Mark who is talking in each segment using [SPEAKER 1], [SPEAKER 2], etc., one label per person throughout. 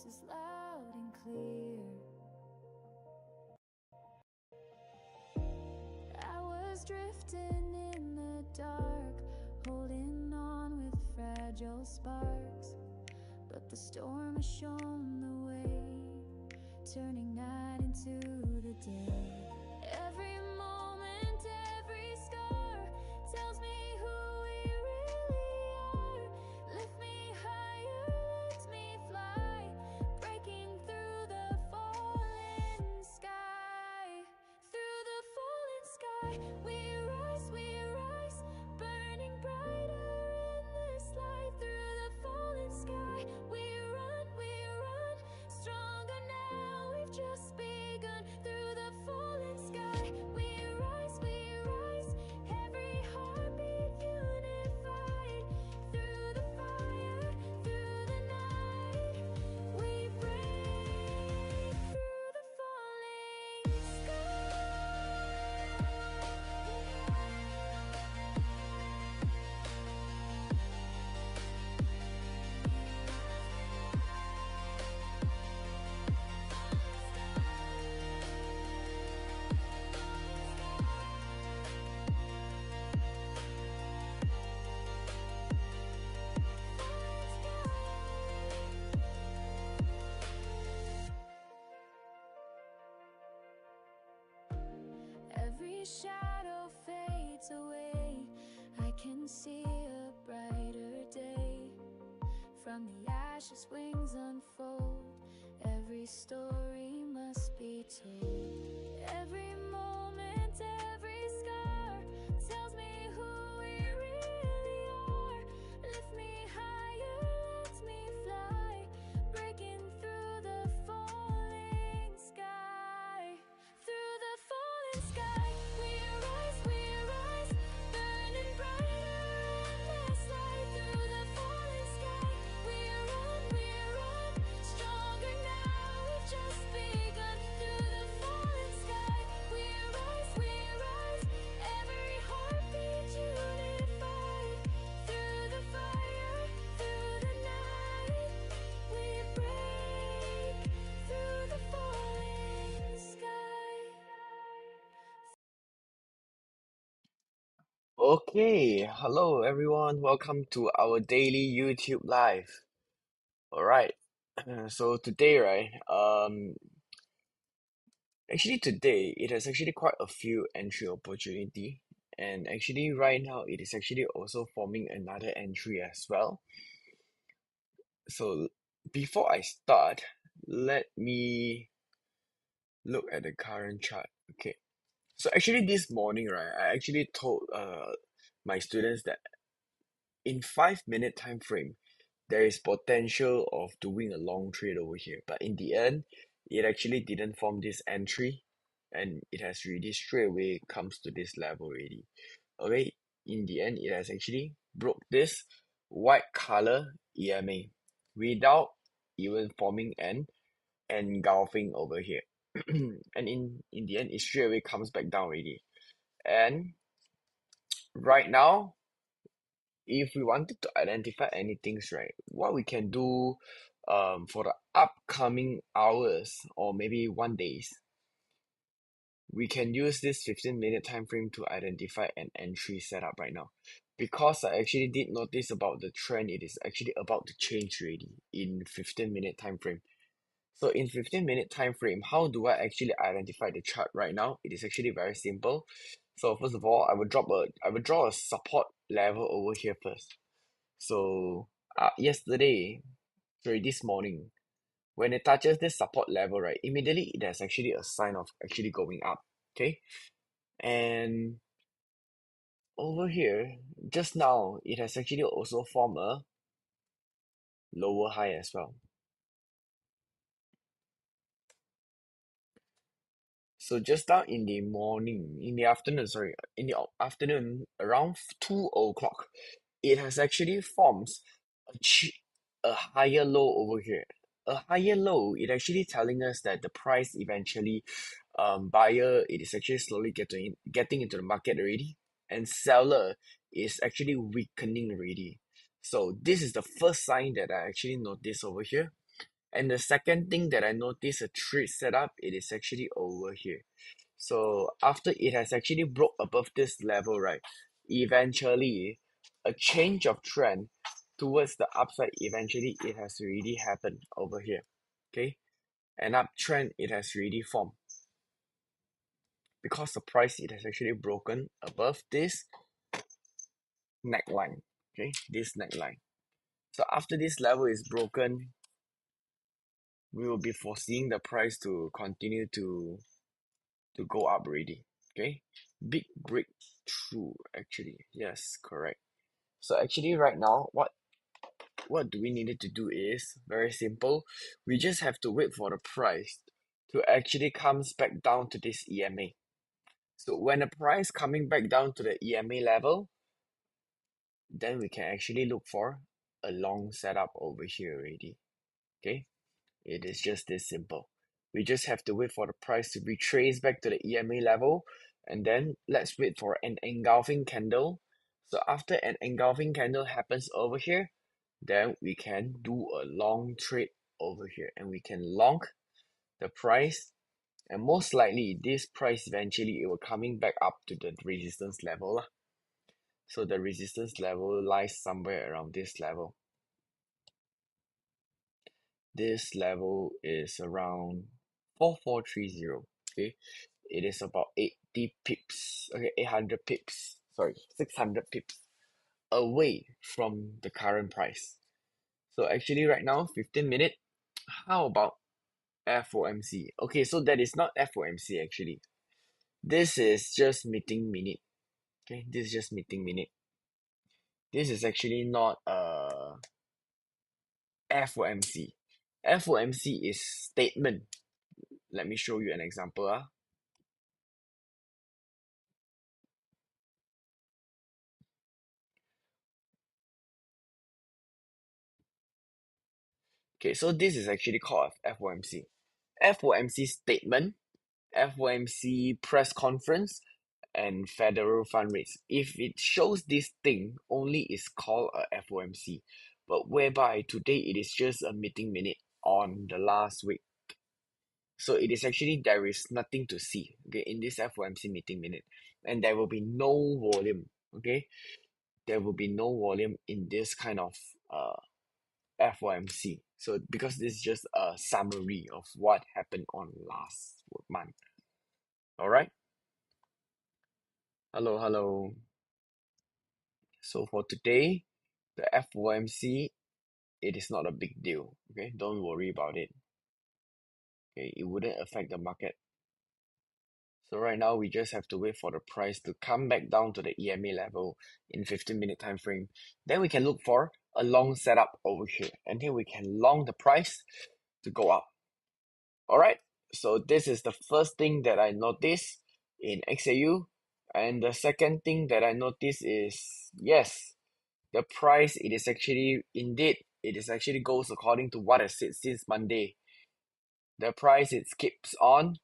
[SPEAKER 1] voice is loud and clear. I was drifting in the dark, holding on with fragile sparks, but the storm has shown the way, turning night into the day. Every moment, every scar tells me who we really are. Lift me higher, let me fly, breaking through the falling sky. Through the falling sky, we rise, burning brighter in this light. Through the falling sky, we run, stronger now, we've just begun. Through the falling sky, we rise, every heartbeat unified. Through the fire, through the night, we break through the falling sky. Every shadow fades away, I can see a brighter day. From the ashes wings unfold, every story must be told. Every moment, every scar tells me who we really are. Lift me higher, let me fly, breaking through the falling sky. Through the falling sky, we rise, burning brighter endless light. Through the falling sky, we run, stronger now, we've just begun. Through the falling sky, we rise, every heartbeat unified. Through the fire, through the night, we break through the falling sky.
[SPEAKER 2] Okay, hello everyone. Welcome to our daily YouTube live. All right. So today, right? Actually today it has actually quite a few entry opportunity, and actually right now it is actually also forming another entry as well. So before I start, let me look at the current chart. Okay. So actually this morning, right, I actually told my students that in 5 minute time frame, there is potential of doing a long trade over here. But in the end, it actually didn't form this entry, and it has really straight away comes to this level already. Okay, in the end, it has actually broke this white color EMA without even forming an engulfing over here. And in the end, it straight away comes back down already. And right now, if we wanted to identify any things, right, what we can do for the upcoming hours or maybe 1 days, we can use this 15-minute time frame to identify an entry setup right now. Because I actually did notice about the trend, it is actually about to change already in 15-minute time frame. So in 15-minute time frame, how do I actually identify the chart right now? It is actually very simple. So first of all, I will draw a support level over here first. So this morning, when it touches this support level, right, immediately it has actually a sign of actually going up. Okay, and over here, just now, it has actually also formed a lower high as well. So just now in the afternoon, around 2 o'clock, it has actually formed a higher low over here. A higher low, it actually telling us that the price eventually, buyer, it is actually slowly getting into the market already, and seller is actually weakening already. So this is the first sign that I actually noticed over here. And the second thing that I noticed a trade setup, it is actually over here. So after it has actually broke above this level, right, eventually a change of trend towards the upside, eventually it has already happened over here. Okay, an uptrend it has already formed because the price it has actually broken above this neckline. Okay, this neckline. So after this level is broken, we will be foreseeing the price to continue to go up already. Okay, big breakthrough actually. Yes, correct. So actually right now, what do we needed to do is very simple. We just have to wait for the price to actually comes back down to this EMA. So when the price coming back down to the EMA level, then we can actually look for a long setup over here already. Okay, it is just this simple. We just have to wait for the price to retrace back to the EMA level, and then let's wait for an engulfing candle. So after an engulfing candle happens over here, then we can do a long trade over here, and we can long the price, and most likely this price eventually it will coming back up to the resistance level lah. So the resistance level lies somewhere around this level. This level is around 4430. Okay, it is about 80 pips, okay, 800 pips, sorry, 600 pips away from the current price. So actually right now 15 minute, how about FOMC? Okay, so that is not FOMC actually. This is just meeting minute. Okay, this is just meeting minute. This is actually not FOMC. FOMC is statement. Let me show you an example. Okay, so this is actually called FOMC. FOMC statement, FOMC press conference, and federal fund rates. If it shows this thing, only is called a FOMC. But whereby today it is just a meeting minute on the last week. So it is actually there is nothing to see, okay, in this FOMC meeting minute. And there will be no volume, okay? There will be no volume in this kind of FOMC. So because this is just a summary of what happened on last month. All right. Hello, hello. So for today, the FOMC, it is not a big deal. Okay, don't worry about it. Okay, it wouldn't affect the market. So right now, we just have to wait for the price to come back down to the EMA level in 15-minute time frame. Then we can look for a long setup over here, and then we can long the price to go up. All right. So this is the first thing that I noticed in XAU. And the second thing that I noticed is, yes, the price, it is actually, indeed, it is actually goes according to what I said since Monday. The price, it keeps on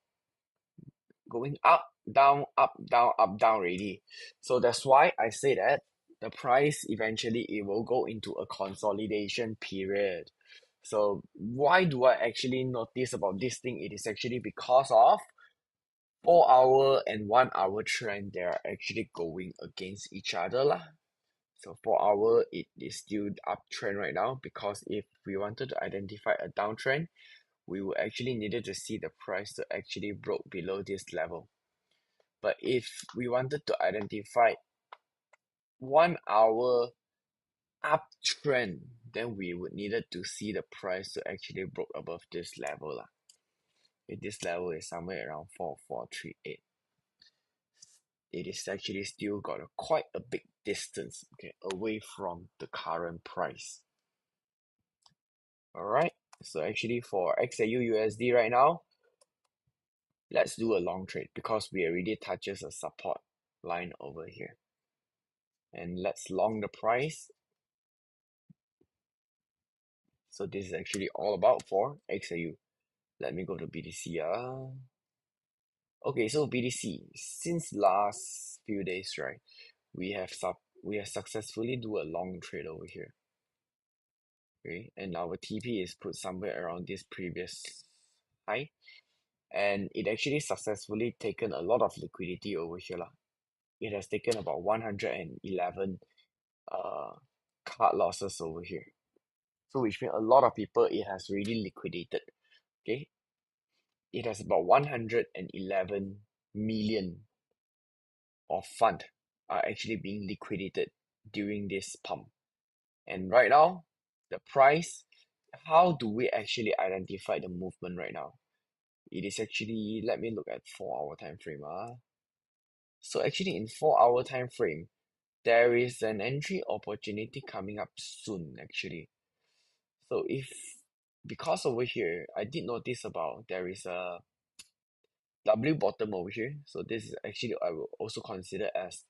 [SPEAKER 2] going up, down, up, down, up, down already. So that's why I say that the price, eventually, it will go into a consolidation period. So why do I actually notice about this thing? It is actually because of 4 hour and 1 hour trend, they are actually going against each other lah. So 4 hour, it is still uptrend right now, because if we wanted to identify a downtrend, we will actually needed to see the price to actually broke below this level. But if we wanted to identify 1 hour uptrend, then we would needed to see the price to actually broke above this level lah. Okay, this level is somewhere around 4438. It is actually still got quite a big distance, okay, away from the current price. All right, so actually for XAUUSD right now, let's do a long trade because we already touches a support line over here. And let's long the price. So this is actually all about for XAU. Let me go to BTC. Okay, so BTC, since last few days, right, we have successfully do a long trade over here. Okay, and our TP is put somewhere around this previous high, and it actually successfully taken a lot of liquidity over here lah. It has taken about 111 card losses over here. So which means a lot of people it has really liquidated. Okay, it has about 111 million of fund are actually being liquidated during this pump. And right now, the price, how do we actually identify the movement right now? It is actually, let me look at 4 hour time frame. So actually in 4 hour time frame, there is an entry opportunity coming up soon actually. So because over here, I did notice about there is a W bottom over here. So this is actually, I will also consider as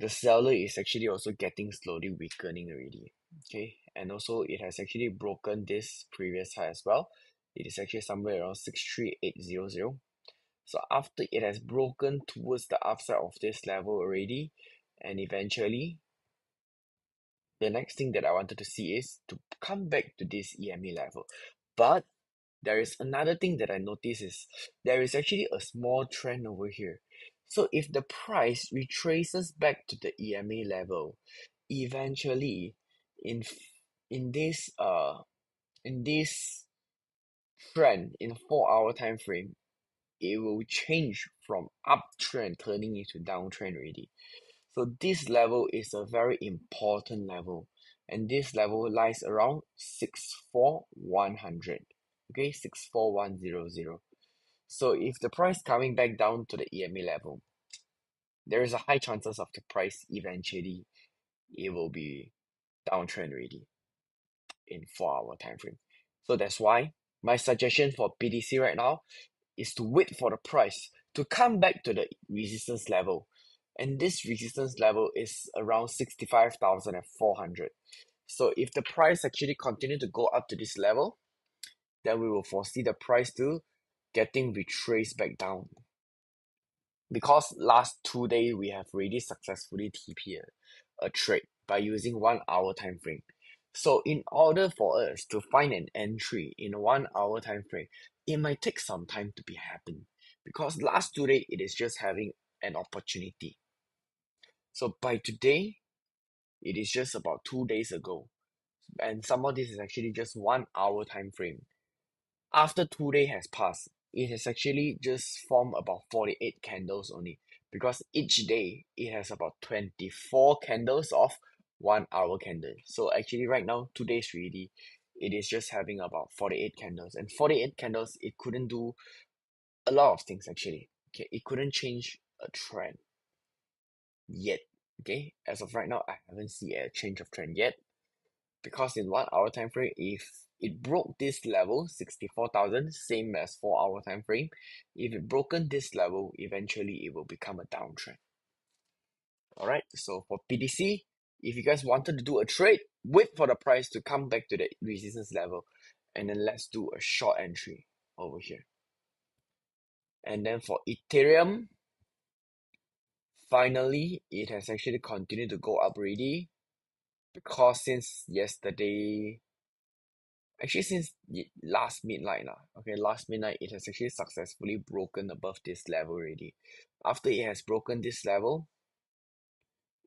[SPEAKER 2] the seller is actually also getting slowly weakening already. Okay, and also it has actually broken this previous high as well. It is actually somewhere around 63800. So after it has broken towards the upside of this level already, and eventually the next thing that I wanted to see is to come back to this EMA level. But there is another thing that I notice is there is actually a small trend over here. So if the price retraces back to the EMA level, eventually in in this uh in this trend in 4 hour time frame, it will change from uptrend turning into downtrend already. So this level is a very important level, and this level lies around 64100. Okay, 64100. So if the price coming back down to the EMA level, there is a high chances of the price eventually it will be downtrend already in 4 hour time frame. So that's why my suggestion for BTC right now is to wait for the price to come back to the resistance level. And this resistance level is around 65,400. So if the price actually continue to go up to this level, then we will foresee the price to getting retraced back down. Because last 2 days we have already successfully TP a trade by using 1 hour time frame. So in order for us to find an entry in a 1 hour time frame, it might take some time to be happen. Because last 2 days it is just having an opportunity. So by today, it is just about 2 days ago. And some of this is actually just 1 hour time frame. After 2 days has passed, it has actually just formed about 48 candles only, because each day it has about 24 candles of 1 hour candle. So actually right now, 2 days already, it is just having about 48 candles, and 48 candles it couldn't do a lot of things actually. Okay, it couldn't change a trend yet. Okay, as of right now, I haven't seen a change of trend yet, because in 1 hour time frame, if it broke this level 64,000, same as 4 hour time frame, if it broken this level, eventually it will become a downtrend. All right, so for PDC, if you guys wanted to do a trade, wait for the price to come back to the resistance level, and then let's do a short entry over here. And then for Ethereum, finally it has actually continued to go up already, because since yesterday, actually since last midnight lah, okay, last midnight it has actually successfully broken above this level already. After it has broken this level,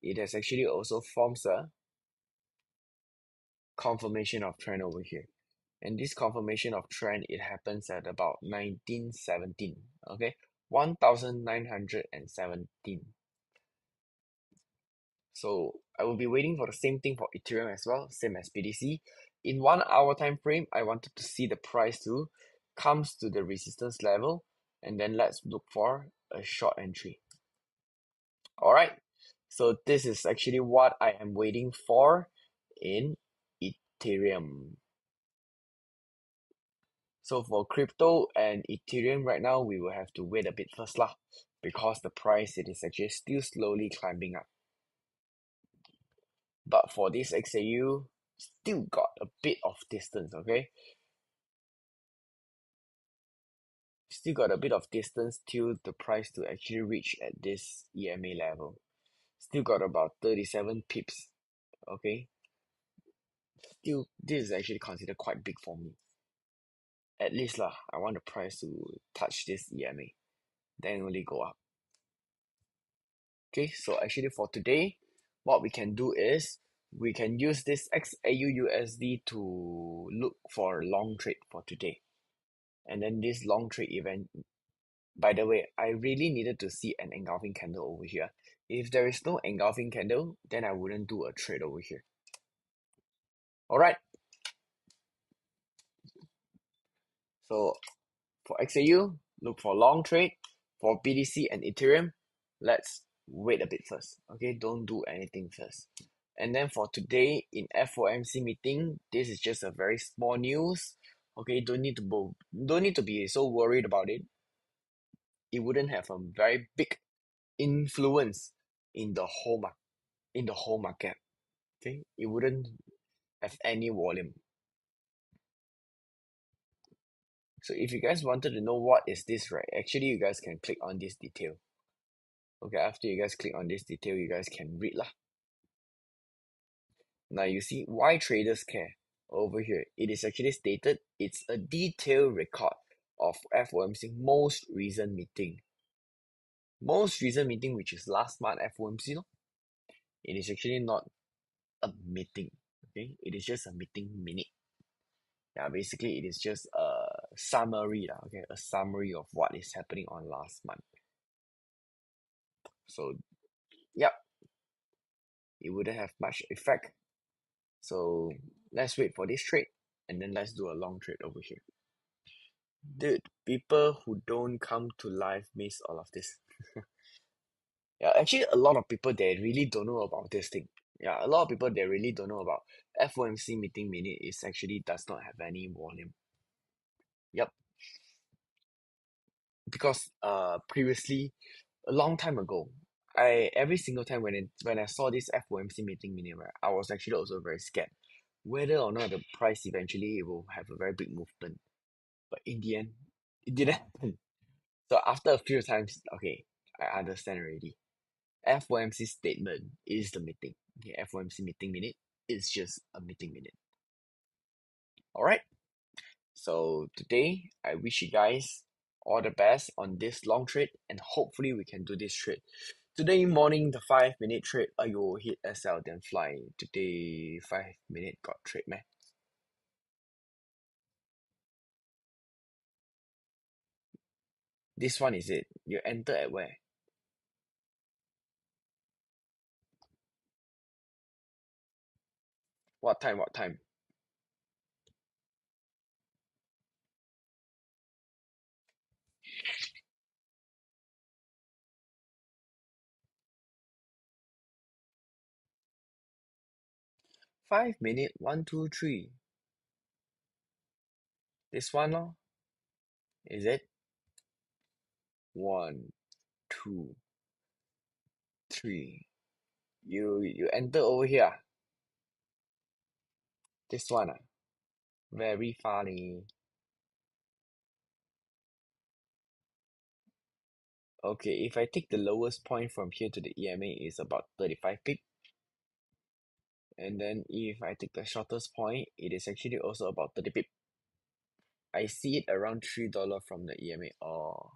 [SPEAKER 2] it has actually also forms a confirmation of trend over here. And this confirmation of trend, it happens at about 1917, okay, 1917. So I will be waiting for the same thing for Ethereum as well, same as BTC. In 1 hour time frame, I wanted to see the price to comes to the resistance level, and then let's look for a short entry. All right. So this is actually what I am waiting for in Ethereum. So for crypto and Ethereum right now, we will have to wait a bit first lah, because the price it is actually still slowly climbing up. But for this XAU, still got a bit of distance, okay? Still got a bit of distance till the price to actually reach at this EMA level. Still got about 37 pips, okay? still, this is actually considered quite big for me. At least lah, I want the price to touch this EMA, then only go up. Okay, so actually for today, what we can do is we can use this XAUUSD to look for a long trade for today. And then this long trade event, by the way, I really needed to see an engulfing candle over here. If there is no engulfing candle, then I wouldn't do a trade over here. All right. So for XAU, look for long trade. For BTC and Ethereum, let's wait a bit first. Okay, don't do anything first. And then for today in FOMC meeting, this is just a very small news. Okay, don't need to be so worried about it. It wouldn't have a very big influence in the whole market. Okay, it wouldn't have any volume. So if you guys wanted to know what is this, right, actually you guys can click on this detail. Okay, after you guys click on this detail, you guys can read lah. Now you see why traders care over here. It is actually stated it's a detailed record of FOMC most recent meeting. Most recent meeting, which is last month FOMC, no? It is actually not a meeting. Okay, it is just a meeting minute. Yeah, basically it is just a summary, okay, a summary of what is happening on last month. So, yep, it wouldn't have much effect. So let's wait for this trade and then let's do a long trade over here. Dude, people who don't come to live miss all of this. Yeah, actually a lot of people, they really don't know about this thing. Yeah, a lot of people, they really don't know about FOMC meeting minute is actually does not have any volume. Yep. Because previously, a long time ago, every single time when I saw this FOMC meeting minute, right, I was actually also very scared whether or not the price eventually will have a very big movement. But in the end, it didn't happen. So after a few times, okay, I understand already. FOMC statement is the meeting. Okay, FOMC meeting minute is just a meeting minute. All right. So today, I wish you guys all the best on this long trade, and hopefully we can do this trade. Today morning, the 5-minute trade, you hit SL then fly. Today, 5-minute got trade, man. This one is it. You enter at where? What time? What time? Five-minute, 1, 2, 3. This one, lor. Is it? 1, 2, 3. You enter over here. This one, very funny. Okay, if I take the lowest point from here to the EMA is about 35 pip. And then if I take the shortest point, it is actually also about 30 pip. I see it around $3 from the EMA. Oh.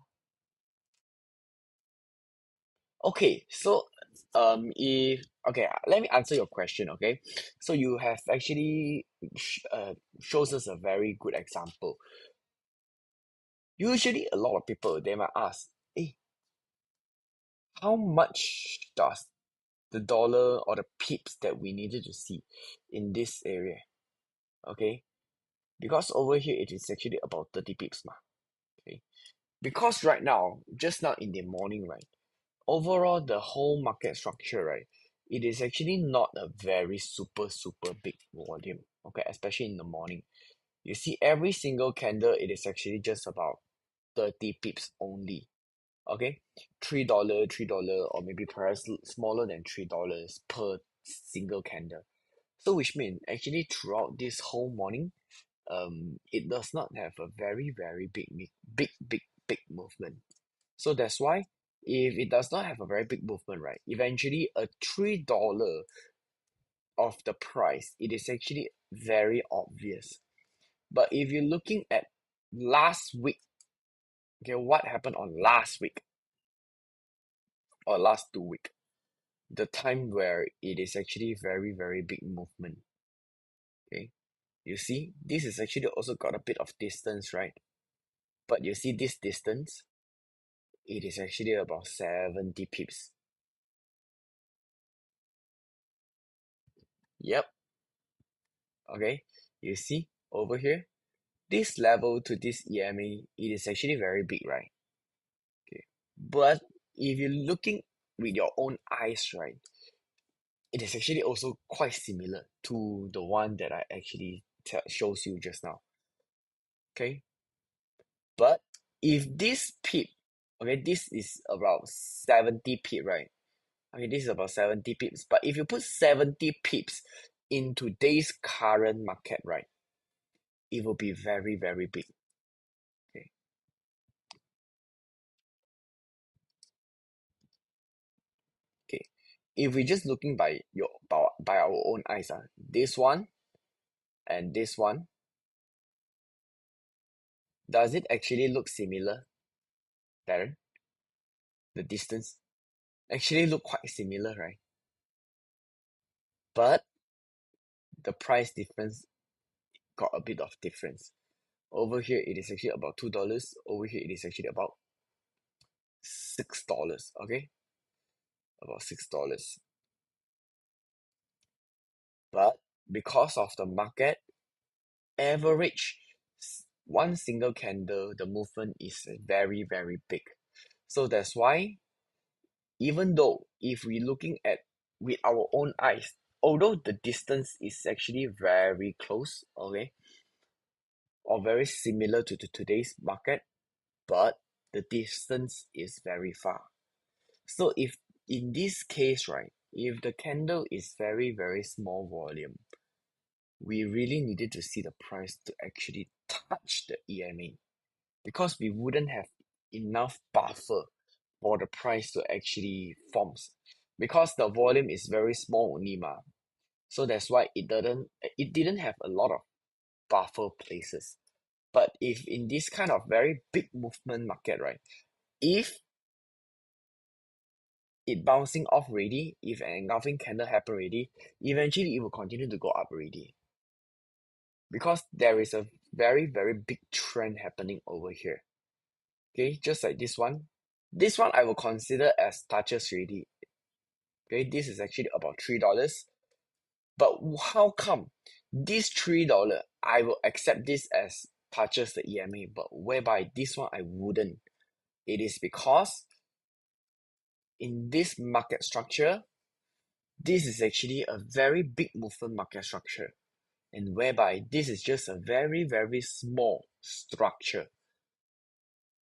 [SPEAKER 2] Okay, so let me answer your question, okay? So you have actually shows us a very good example. Usually a lot of people, they might ask, hey, how much does the dollar or the pips that we needed to see in this area? Okay, because over here it is actually about 30 pips ma. Okay, because right now, just now in the morning, right, overall the whole market structure, right, it is actually not a very super big volume. Okay, especially in the morning, you see every single candle, it is actually just about 30 pips only. Okay, $3, $3, or maybe perhaps smaller than $3 per single candle. So which means actually throughout this whole morning, it does not have a very big movement. So that's why if it does not have a very big movement, right, eventually a $3 of the price, it is actually very obvious. But if you're looking at last week, okay, what happened on last week or last 2 week, the time where it is actually very, very big movement. Okay, you see, this is actually also got a bit of distance, right? But you see this distance, it is actually about 70 pips. Yep. Okay, you see over here, this level to this EMA, it is actually very big, right? Okay, but if you're looking with your own eyes, right, it is actually also quite similar to the one that I actually shows you just now. Okay, but if this pip, okay, this is about 70 pip, right? Okay, this is about 70 pips. But if you put 70 pips in today's current market, right, it will be very, very big. Okay. Okay. If we're just looking by our own eyes, this one and this one, does it actually look similar, Darren? The distance actually look quite similar, right? But the price difference got a bit of difference. Over here, it is actually about $2. Over here, it is actually about $6. Okay, about $6. But because of the market average, one single candle, the movement is very, very big. So that's why, even though if we're looking at with our own eyes, although the distance is actually very close, okay, or very similar to today's market, but the distance is very far. So if in this case, right, if the candle is very, very small volume, we really needed to see the price to actually touch the EMA, because we wouldn't have enough buffer for the price to actually forms, because the volume is very small only so that's why it didn't have a lot of buffer places. But if in this kind of very big movement market, right, if it bouncing off already, if an engulfing candle happen already, eventually it will continue to go up already, because there is a very, very big trend happening over here. Okay, just like this one. This one I will consider as touches already. Okay, this is actually about $3. But how come this $3 I will accept this as touches the EMA, but whereby this one I wouldn't? It is because in this market structure, this is actually a very big movement market structure, and whereby this is just a very, very small structure.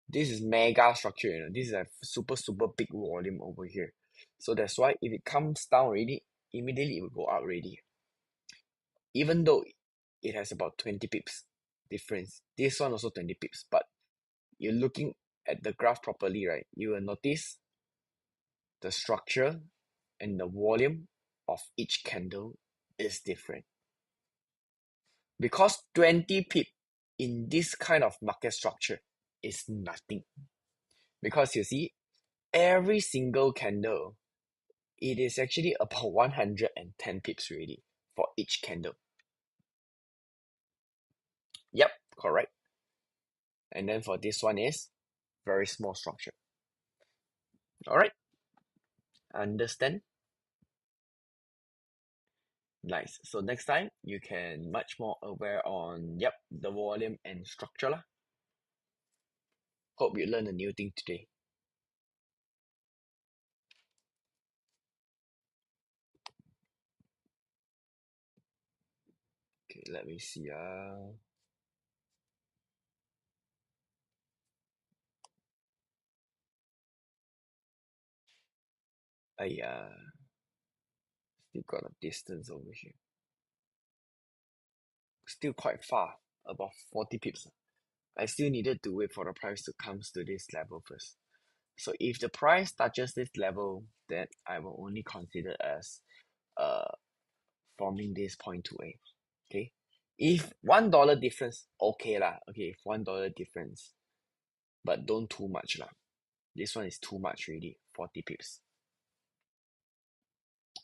[SPEAKER 2] This is mega structure, this is a super, super big volume over here. So that's why if it comes down already, immediately it will go up already. Even though it has about 20 pips difference, this one also 20 pips, but you're looking at the graph properly, right, you will notice the structure and the volume of each candle is different. Because 20 pip in this kind of market structure is nothing. Because you see, every single candle, it is actually about 110 pips already for each candle. Yep, correct. And then for this one is very small structure. All right, understand? Nice. So next time you can much more aware on the volume and structure lah. Hope you learn a new thing today. Okay, let me see. Still got a distance over here. Still quite far, about 40 pips. I still needed to wait for the price to come to this level first. So if the price touches this level, then I will only consider as forming this 0.28. Okay, if $1 difference, okay lah. Okay, if $1 difference, but don't too much lah. This one is too much already, 40 pips.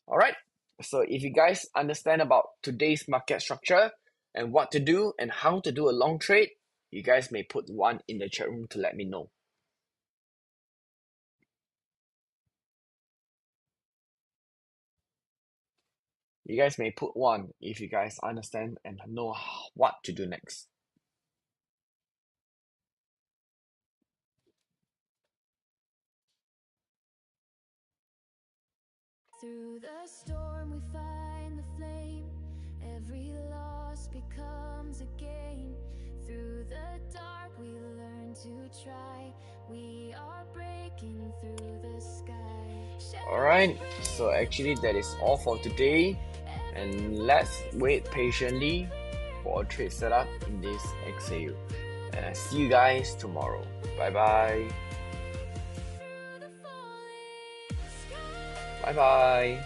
[SPEAKER 2] All right. So if you guys understand about today's market structure and what to do and how to do a long trade, you guys may put one in the chat room to let me know. You guys may put one if you guys understand and know what to do next.
[SPEAKER 1] Through the storm we find the flame. Every loss becomes a gain. Through the dark we learn to try. We are breaking through the sky.
[SPEAKER 2] Alright, so actually that is all for today, and let's wait patiently for a trade setup in this XAU. And I see you guys tomorrow. Bye bye. Bye bye.